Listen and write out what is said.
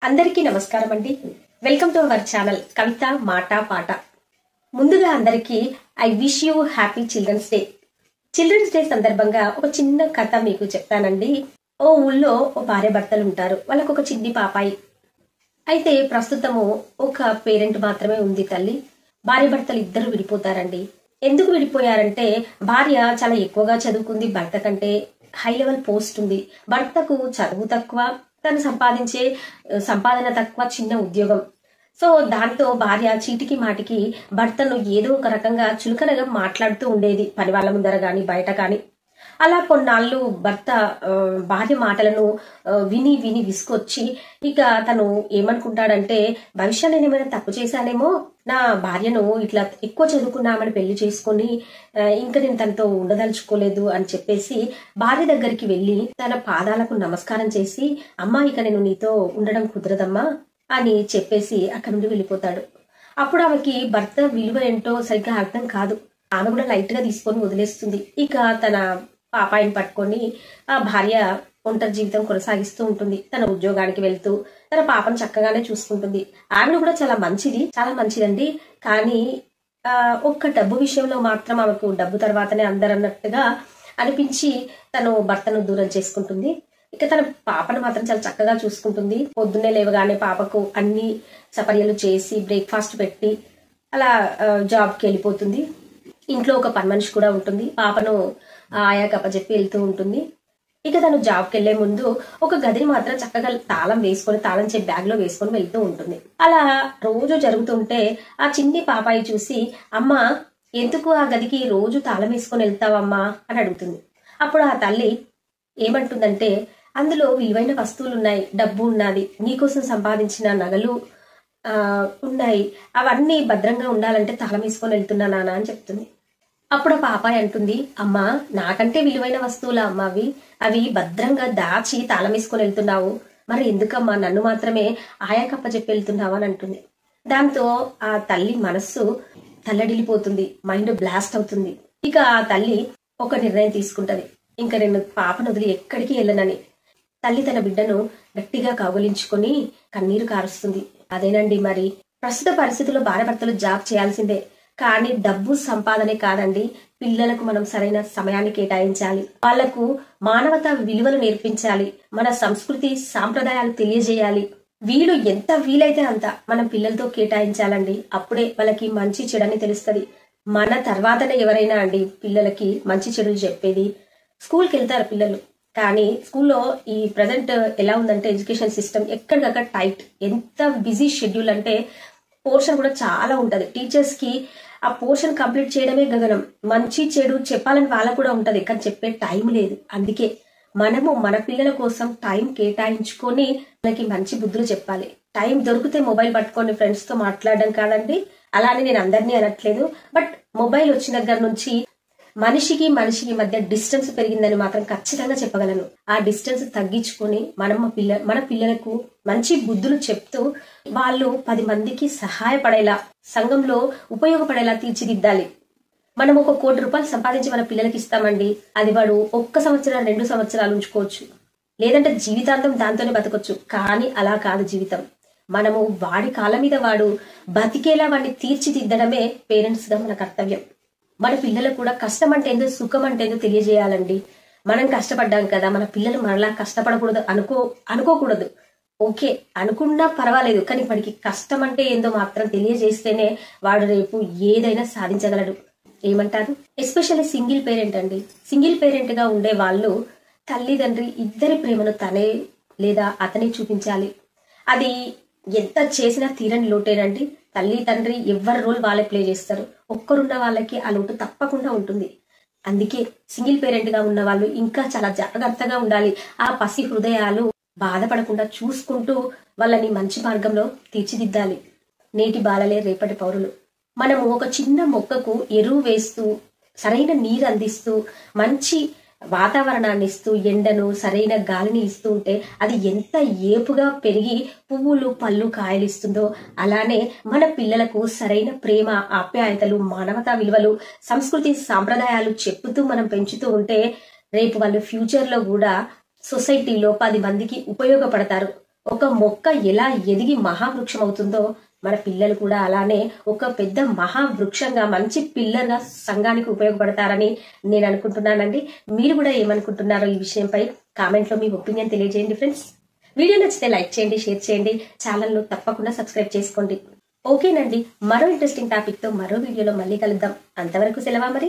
అందరికీ నమస్కారం అండి. వెల్కమ్ టు అవర్ ఛానల్ కవిత మాట పాట. ముందుగా అందరికీ I wish you happy children's day. Children's day సందర్భంగా ఒక చిన్న కథ మీకు చెప్తానండి. ఓ ఊళ్ళో ఓ భార్య భర్తలు ఉంటారు. వాళ్ళకు ఒక చిన్ని పాపాయి. అయితే ప్రస్తుతము ఒక పేరెంట్ మాత్రమే ఉంది తల్లి. భార్య భర్తలు ఇద్దరు విడిపోతారండి. ఎందుకు విడిపోయారంటే భార్య చాలా ఎక్కువగా చదువుకుంది, భర్త కంటే హై లెవెల్ పోస్ట్ ఉంది. భర్తకు చదువు తక్కువ, తను సంపాదించే సంపాదన తక్కువ, చిన్న ఉద్యోగం. సో దాంతో భార్య చీటికి మాటికి భర్తను ఏదో ఒక రకంగా చులకనగా మాట్లాడుతూ ఉండేది, పని వాళ్ళ ముందర గాని బయట కానీ. అలా కొన్నాళ్ళు భర్త భార్య మాటలను విని విని విసుకొచ్చి ఇక తను ఏమనుకుంటాడంటే, భవిష్యత్తు నేను ఏమైనా తప్పు చేశానేమో, నా భార్యను ఇట్లా ఎక్కువ చదువుకున్నామని పెళ్లి చేసుకుని ఇంకా నేను తనతో ఉండదలుచుకోలేదు అని చెప్పేసి భార్య దగ్గరికి వెళ్లి తన పాదాలకు నమస్కారం చేసి, అమ్మా ఇక నేను నీతో ఉండడం కుదరదమ్మా అని చెప్పేసి అక్కడి నుండి వెళ్ళిపోతాడు. అప్పుడు ఆమెకి భర్త విలువ ఏంటో సరిగ్గా అర్థం కాదు. ఆమె కూడా లైట్ గా తీసుకొని వదిలేస్తుంది. ఇక తన పాపాయిని పట్టుకొని ఆ భార్య ఒంటరి జీవితం కొనసాగిస్తూ ఉంటుంది. తన ఉద్యోగానికి వెళ్తూ తన పాపను చక్కగానే చూసుకుంటుంది. ఆమె కూడా చాలా మంచిదండి. కానీ ఒక్క డబ్బు విషయంలో మాత్రం ఆమెకు డబ్బు తర్వాతనే అందరన్నట్టుగా అనిపించి తను భర్తను దూరం చేసుకుంటుంది. ఇక తన పాపను మాత్రం చాలా చక్కగా చూసుకుంటుంది. పొద్దున్నే లేవగానే పాపకు అన్ని సపర్యలు చేసి బ్రేక్ఫాస్ట్ పెట్టి అలా జాబ్కి వెళ్ళిపోతుంది. ఇంట్లో ఒక పని మనిషి కూడా ఉంటుంది. పాపను ఆయా కప్పచెప్పి వెళ్తూ ఉంటుంది. ఇక తను జాబ్కి వెళ్లే ముందు ఒక గదిని మాత్రం చక్కగా తాళం చెప్పి బ్యాగ్ లో వేసుకొని వెళ్తూ ఉంటుంది. అలా రోజు జరుగుతుంటే ఆ చిన్ని పాపాయి చూసి, అమ్మ ఎందుకు ఆ గదికి రోజు తాళం వేసుకొని వెళ్తావమ్మా అని అడుగుతుంది. అప్పుడు ఆ తల్లి ఏమంటుందంటే, అందులో విలువైన వస్తువులు ఉన్నాయి, డబ్బు ఉన్నది, నీకోసం సంపాదించిన నగలు ఉన్నాయి, అవన్నీ భద్రంగా ఉండాలంటే తాళం వేసుకొని వెళ్తున్నా నాన్న అని చెప్తుంది. అప్పుడు పాపాయి అంటుంది, అమ్మా నాకంటే విలువైన వస్తువులా అమ్మ అవి భద్రంగా దాచి తాళం వేసుకొని వెళ్తున్నావు, మరి ఎందుకమ్మా నన్ను మాత్రమే ఆయా కప్ప చెప్పి వెళ్తున్నావు అని అంటుంది. దాంతో ఆ తల్లి మనస్సు తల్లడిల్లిపోతుంది, మైండ్ బ్లాస్ట్ అవుతుంది. ఇక ఆ తల్లి ఒక నిర్ణయం తీసుకుంటది, ఇంకా నేను పాపను వదిలి ఎక్కడికి వెళ్ళనని. తల్లి తన బిడ్డను గట్టిగా కౌగిలించుకొని కన్నీరు కారుస్తుంది. అదేనండి మరి ప్రస్తుత పరిస్థితుల్లో భార్యాభర్తలు జాబ్ చేయాల్సిందే, కానీ డబ్బు సంపాదనే కాదండి, పిల్లలకు మనం సరైన సమయాన్ని కేటాయించాలి, వాళ్లకు మానవతా విలువలు నేర్పించాలి, మన సంస్కృతి సాంప్రదాయాలు తెలియజేయాలి. ఎంత వీలైతే అంత మనం పిల్లలతో కేటాయించాలండి. అప్పుడే వాళ్ళకి మంచి చెడని తెలుస్తుంది. మన తర్వాతనే ఎవరైనా అండి పిల్లలకి మంచి చెడులు చెప్పేది. స్కూల్కి వెళ్తారు పిల్లలు, కానీ స్కూల్లో ఈ ప్రజెంట్ ఎలా ఉందంటే ఎడ్యుకేషన్ సిస్టమ్ ఎక్కడికక్కడ టైట్, ఎంత బిజీ షెడ్యూల్ అంటే పోర్షన్ కూడా చాలా ఉంటది. టీచర్స్ కి ఆ పోర్షన్ కంప్లీట్ చేయడమే గగనం. మంచి చెడు చెప్పాలని వాళ్ళకు కూడా ఉంటది, కానీ చెప్పే టైం లేదు. అందుకే మనము మన పిల్లల కోసం టైం కేటాయించుకొని వాళ్ళకి మంచి బుద్ధులు చెప్పాలి. టైం దొరికితే మొబైల్ పట్టుకొని ఫ్రెండ్స్ తో మాట్లాడడం కాదండి. అలానే నేను అందరినీ అనట్లేదు, బట్ మొబైల్ వచ్చిన దగ్గర నుంచి మనిషికి మధ్య డిస్టెన్స్ పెరిగిందని మాత్రం ఖచ్చితంగా చెప్పగలను. ఆ డిస్టెన్స్ తగ్గించుకొని మన పిల్లలకు మంచి బుద్ధులు చెప్తూ వాళ్ళు 10 మందికి సహాయపడేలా, సంఘంలో ఉపయోగపడేలా తీర్చిదిద్దాలి. మనం 1 కోటి రూపాయలు సంపాదించి మన పిల్లలకి ఇస్తామండి, అది వాడు 1 సంవత్సరం 2 సంవత్సరాలు ఉంచుకోవచ్చు, లేదంటే జీవితాంతం దాంతోనే బతకొచ్చు. కానీ అలా కాదు జీవితం. మనము వాడి కాళ్ళ మీద వాడు బతికేలా వాడిని తీర్చిదిద్దడమే పేరెంట్స్ గా మన కర్తవ్యం. మన పిల్లలకు కూడా కష్టం అంటే ఏందో, సుఖం అంటే ఏందో తెలియజేయాలండి. మనం కష్టపడ్డాం కదా, మన పిల్లలు మనలా కష్టపడకూడదు అనుకోకూడదు. ఓకే అనుకున్నా పర్వాలేదు, కానీ వాడికి కష్టం అంటే ఏందో మాత్రం తెలియజేస్తేనే వాడు రేపు ఏదైనా సాధించగలడు. ఏమంటారు? ఎస్పెషల్లీ సింగిల్ పేరెంట్ అండి. సింగిల్ పేరెంట్ గా ఉండే వాళ్ళు తల్లిదండ్రి ఇద్దరి ప్రేమను తనే లేదా అతనే చూపించాలి. అది ఎంత చేసినా తీరని లోటేనండి. తల్లి తండ్రి ఎవరి రోల్ వాళ్ళే ప్లే చేస్తారు. ఒక్కరున్న వాళ్ళకి ఆ లోటు తప్పకుండా ఉంటుంది. అందుకే సింగిల్ పేరెంట్ గా ఉన్న వాళ్ళు ఇంకా చాలా జాగ్రత్తగా ఉండాలి. ఆ పసి హృదయాలు బాధపడకుండా చూసుకుంటూ వాళ్ళని మంచి మార్గంలో తీర్చిదిద్దాలి. నేటి బాలలే రేపటి పౌరులు. మనము ఒక చిన్న మొక్కకు ఎరువు వేస్తూ, సరైన నీరు అందిస్తూ, మంచి వాతావరణాన్ని ఇస్తూ, ఎండను సరైన గాలిని ఇస్తూ ఉంటే అది ఎంత ఏపుగా పెరిగి పువ్వులు పళ్ళు కాయలు ఇస్తుందో, అలానే మన పిల్లలకు సరైన ప్రేమ, ఆప్యాయతలు, మానవతా విలువలు, సంస్కృతి సాంప్రదాయాలు చెప్పుతూ మనం పెంచుతూ ఉంటే రేపు వాళ్ళు ఫ్యూచర్ లో కూడా సొసైటీలో 10 మందికి ఉపయోగపడతారు. ఒక మొక్క ఎలా ఎదిగి మహావృక్షం అవుతుందో మన పిల్లలు కూడా అలానే ఒక పెద్ద మహావృక్షంగా మంచి పిల్లర్గా సంఘానికి ఉపయోగపడతారని నేను అనుకుంటున్నానండి. మీరు కూడా ఏమనుకుంటున్నారో ఈ విషయంపై కామెంట్లో మీ ఒపీనియన్ తెలియజేయండి ఫ్రెండ్స్. వీడియో నచ్చితే లైక్ చేయండి, షేర్ చేయండి, ఛానల్ను తప్పకుండా సబ్స్క్రైబ్ చేసుకోండి. ఓకేనండి, మరో ఇంట్రెస్టింగ్ టాపిక్తో మరో వీడియోలో మళ్ళీ కలుద్దాం. అంతవరకు సెలవా మరి.